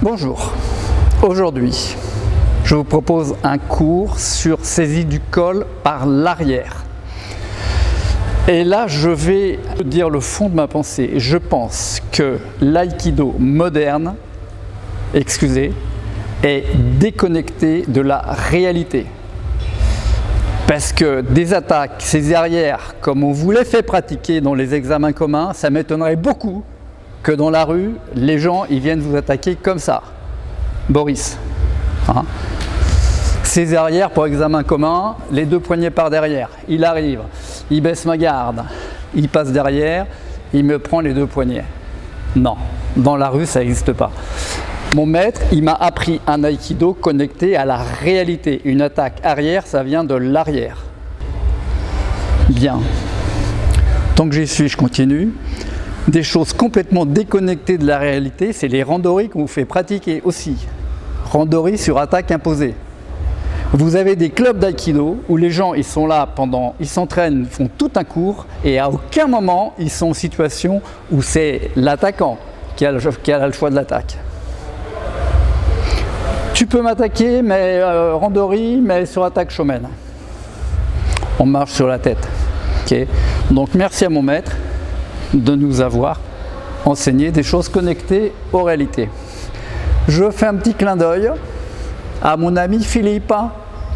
Bonjour, aujourd'hui je vous propose un cours sur saisie du col par l'arrière. Et là je vais dire le fond de ma pensée. Je pense que l'aïkido moderne, est déconnecté de la réalité. Parce que des attaques, saisie arrière, comme on vous les fait pratiquer dans les examens communs, ça m'étonnerait beaucoup que dans la rue, les gens ils viennent vous attaquer comme ça. Boris. Hein? Saisie arrière pour examen commun, les deux poignets par derrière. Il arrive, il baisse ma garde, il passe derrière, il me prend les deux poignets. Non, dans la rue ça n'existe pas. Mon maître, il m'a appris un aïkido connecté à la réalité. Une attaque arrière, ça vient de l'arrière. Bien. Tant que j'y suis, je continue. Des choses complètement déconnectées de la réalité, c'est les randori qu'on vous fait pratiquer aussi. Randori sur attaque imposée. Vous avez des clubs d'aïkido où les gens ils sont là ils s'entraînent, font tout un cours et à aucun moment ils sont en situation où c'est l'attaquant qui a le choix de l'attaque. Tu peux m'attaquer, mais randori, mais sur attaque shomen. On marche sur la tête. Okay. Donc merci à mon maître de nous avoir enseigné des choses connectées aux réalités. Je fais un petit clin d'œil à mon ami Philippe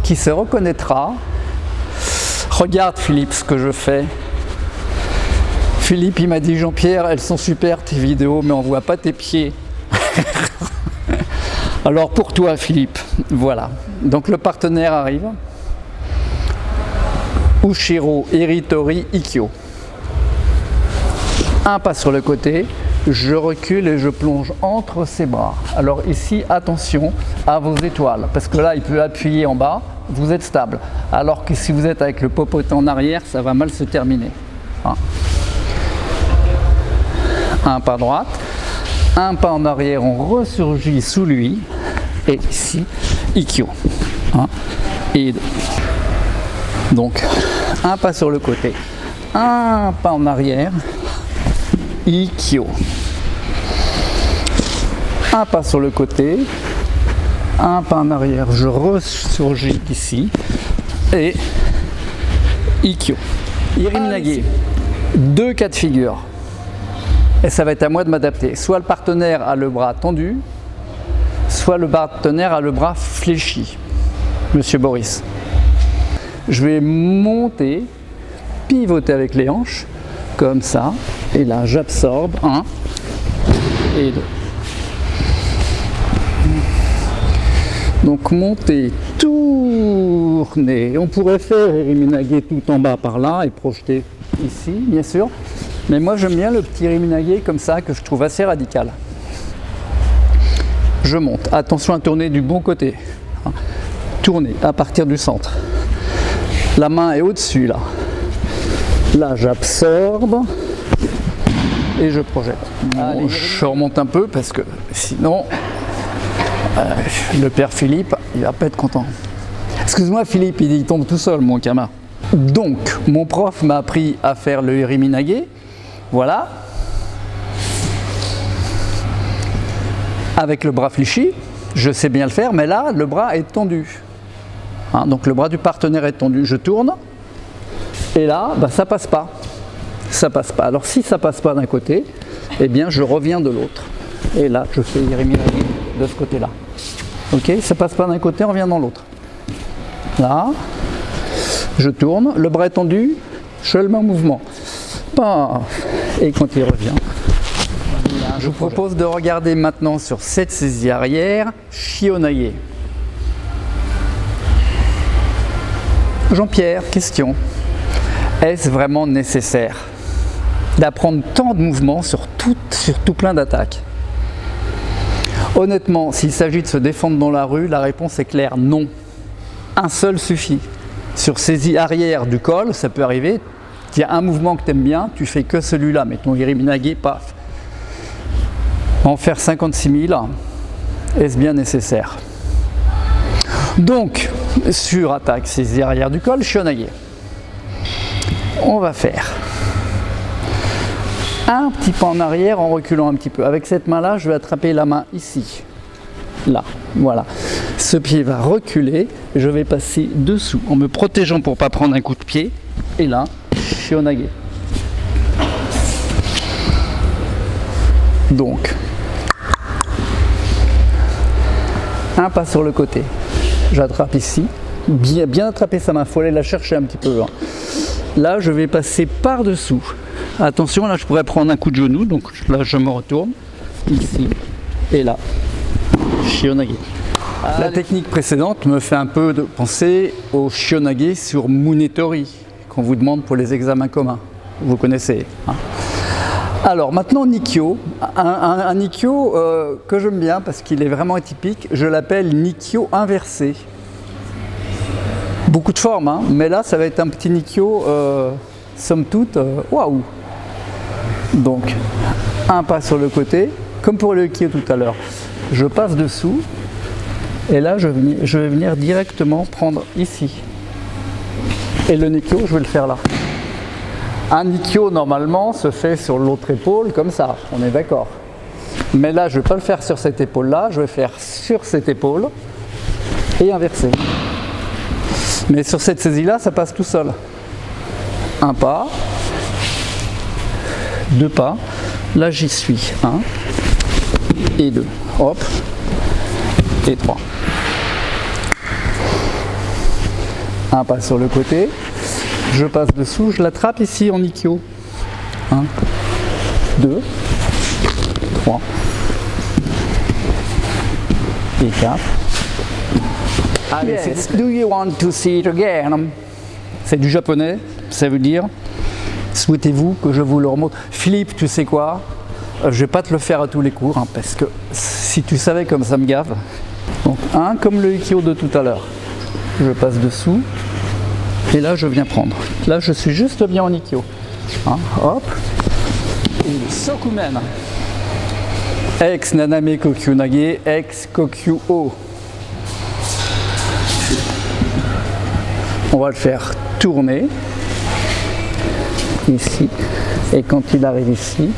qui se reconnaîtra. Regarde Philippe ce que je fais. Philippe il m'a dit Jean-Pierre, elles sont super tes vidéos mais on voit pas tes pieds. Alors pour toi Philippe, voilà. Donc le partenaire arrive. Ushiro Iritori Ikkyo. Un pas sur le côté, je recule et je plonge entre ses bras. Alors ici, attention à vos étoiles, parce que là, il peut appuyer en bas, vous êtes stable. Alors que si vous êtes avec le popotin en arrière, ça va mal se terminer. Un pas droite, un pas en arrière, on ressurgit sous lui, et ici, Ikkyo. Et deux. Donc, un pas sur le côté, un pas en arrière, Ikkyo. Un pas sur le côté, un pas en arrière, je ressurgis ici, et Ikkyo. Iriminage, deux cas de figure. Et ça va être à moi de m'adapter. Soit le partenaire a le bras tendu, soit le partenaire a le bras fléchi. Monsieur Boris. Je vais monter, pivoter avec les hanches, comme ça, et là j'absorbe, 1 et 2. Donc monter, tourner, on pourrait faire Iriminage tout en bas par là et projeter ici, bien sûr, mais moi j'aime bien le petit Iriminage comme ça que je trouve assez radical. Je monte, attention à tourner du bon côté, tourner à partir du centre. La main est au-dessus là. Là j'absorbe et je projette. Bon, je remonte un peu parce que sinon le père Philippe il va pas être content. Excuse-moi Philippe, il tombe tout seul mon camarade. Donc mon prof m'a appris à faire le Iriminage. Voilà. Avec le bras fléchi, je sais bien le faire, mais là le bras est tendu. Donc le bras du partenaire est tendu, je tourne. Et là, ça passe pas. Ça passe pas. Alors si ça passe pas d'un côté, eh bien je reviens de l'autre. Et là, je fais Iriminage de ce côté-là. Ok, ça passe pas d'un côté, on revient dans l'autre. Là, je tourne, le bras est tendu, je fais le même mouvement. Et quand il revient, je vous propose de regarder maintenant sur cette saisie arrière, Shihonage. Jean-Pierre, question. Est-ce vraiment nécessaire d'apprendre tant de mouvements sur tout plein d'attaques? Honnêtement, s'il s'agit de se défendre dans la rue, la réponse est claire, non. Un seul suffit. Sur saisie arrière du col, ça peut arriver, il y a un mouvement que tu aimes bien, tu fais que celui-là, mais ton Iriminage, paf. En faire 56 000, est-ce bien nécessaire? Donc, sur attaque saisie arrière du col, Shihonage. On va faire un petit pas en arrière en reculant un petit peu. Avec cette main-là, je vais attraper la main ici. là, voilà. Ce pied va reculer, je vais passer dessous en me protégeant pour ne pas prendre un coup de pied. Et là, Shihonage. Donc, un pas sur le côté. J'attrape ici. Bien attraper sa main, il faut aller la chercher un petit peu. Hein. Là, je vais passer par-dessous. Attention, là, je pourrais prendre un coup de genou. Donc là, je me retourne. Ici et là. Shihonage. La technique précédente me fait un peu penser au Shihonage sur Munetori, qu'on vous demande pour les examens communs. Vous connaissez. Hein. Alors maintenant Nikkyo, un Nikkyo que j'aime bien parce qu'il est vraiment atypique, je l'appelle Nikkyo inversé. Beaucoup de formes, hein, mais là ça va être un petit Nikkyo, somme toute, waouh. Donc un pas sur le côté, comme pour le Nikkyo tout à l'heure. Je passe dessous et là je vais venir directement prendre ici. Et le Nikkyo, je vais le faire là. Un Nikkyo normalement se fait sur l'autre épaule comme ça, on est d'accord. Mais là je ne vais pas le faire sur cette épaule là, je vais faire sur cette épaule et inverser. Mais sur cette saisie là, ça passe tout seul. Un pas, deux pas, là j'y suis, un et deux, hop, et trois. Un pas sur le côté. Je passe dessous, je l'attrape ici en Nikkyo. 1, 2, 3 et 4. Yes, do you want to see it again? C'est du japonais, ça veut dire souhaitez-vous que je vous le remonte. Philippe, tu sais quoi? Je vais pas te le faire à tous les cours, hein, parce que si tu savais comme ça me gave. Donc, un comme le Ikkyo de tout à l'heure. Je passe dessous. Et là, je viens prendre. Là, je suis juste bien en Nikkyo. Hein, hop. Et le Sokumen. Ex Naname Kokyu Nage, ex Kokyu O. On va le faire tourner. Ici. Et quand il arrive ici,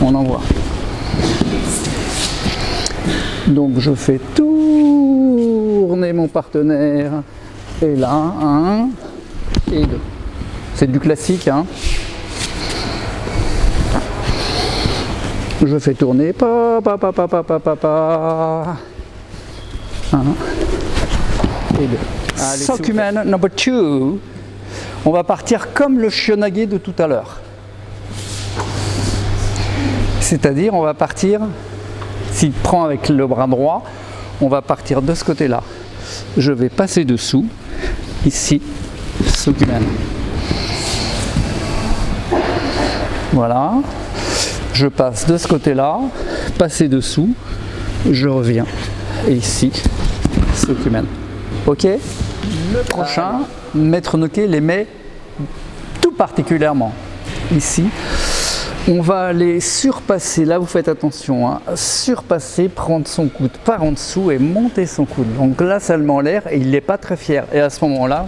on envoie. Donc, je fais tourner mon partenaire. Et là, 1 et 2. C'est du classique, hein. Je fais tourner. Pa, pa, pa, pa, pa, pa, pa, pa. 1 et 2. Sokumen number 2. On va partir comme le Shihonage de tout à l'heure. C'est-à-dire, on va partir, s'il prend avec le bras droit, on va partir de ce côté-là. Je vais passer dessous. Ici, Sokumen. Voilà. Je passe de ce côté-là, passer dessous, je reviens. Et ici, Sokumen. Ok? Le prochain, Maître Noke les met tout particulièrement. Ici, on va aller surpasser, là vous faites attention, hein, surpasser, prendre son coude par en dessous et monter son coude. Donc là ça le met en l'air et il n'est pas très fier. Et à ce moment-là,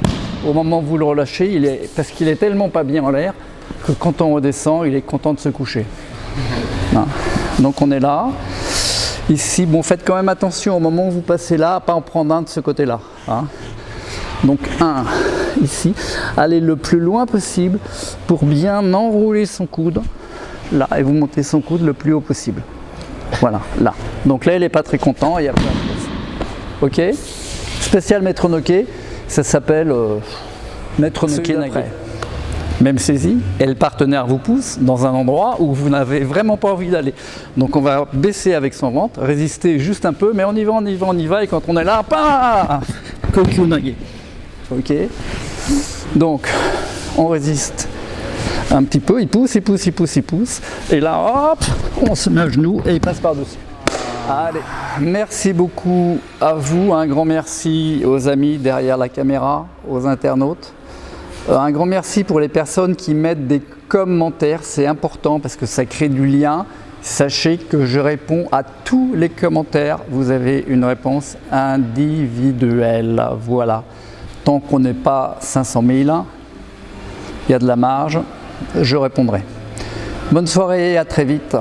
au moment où vous le relâchez, parce qu'il est tellement pas bien en l'air que quand on redescend, il est content de se coucher. Hein. Donc on est là. Ici, bon, faites quand même attention au moment où vous passez là, à pas en prendre un de ce côté-là. Hein. Donc un ici, allez le plus loin possible pour bien enrouler son coude. Là, et vous montez son coude le plus haut possible. Voilà, là. Donc là, il n'est pas très content et il y a plein de choses. Ok? Spécial Maître Noke, ça s'appelle Maître Noke Nage. Même saisie, et le partenaire vous pousse dans un endroit où vous n'avez vraiment pas envie d'aller. Donc on va baisser avec son ventre, résister juste un peu, mais on y va, on y va, on y va, et quand on est là, pam, Kokyu Nage. Ok? Donc, on résiste un petit peu, il pousse, il pousse, il pousse, il pousse, et là, hop, on se met à genoux et il passe par-dessus. Allez, merci beaucoup à vous, un grand merci aux amis derrière la caméra, aux internautes. Un grand merci pour les personnes qui mettent des commentaires, c'est important parce que ça crée du lien. Sachez que je réponds à tous les commentaires, vous avez une réponse individuelle, voilà. Tant qu'on n'est pas 500 000, il y a de la marge, je répondrai. Bonne soirée et à très vite.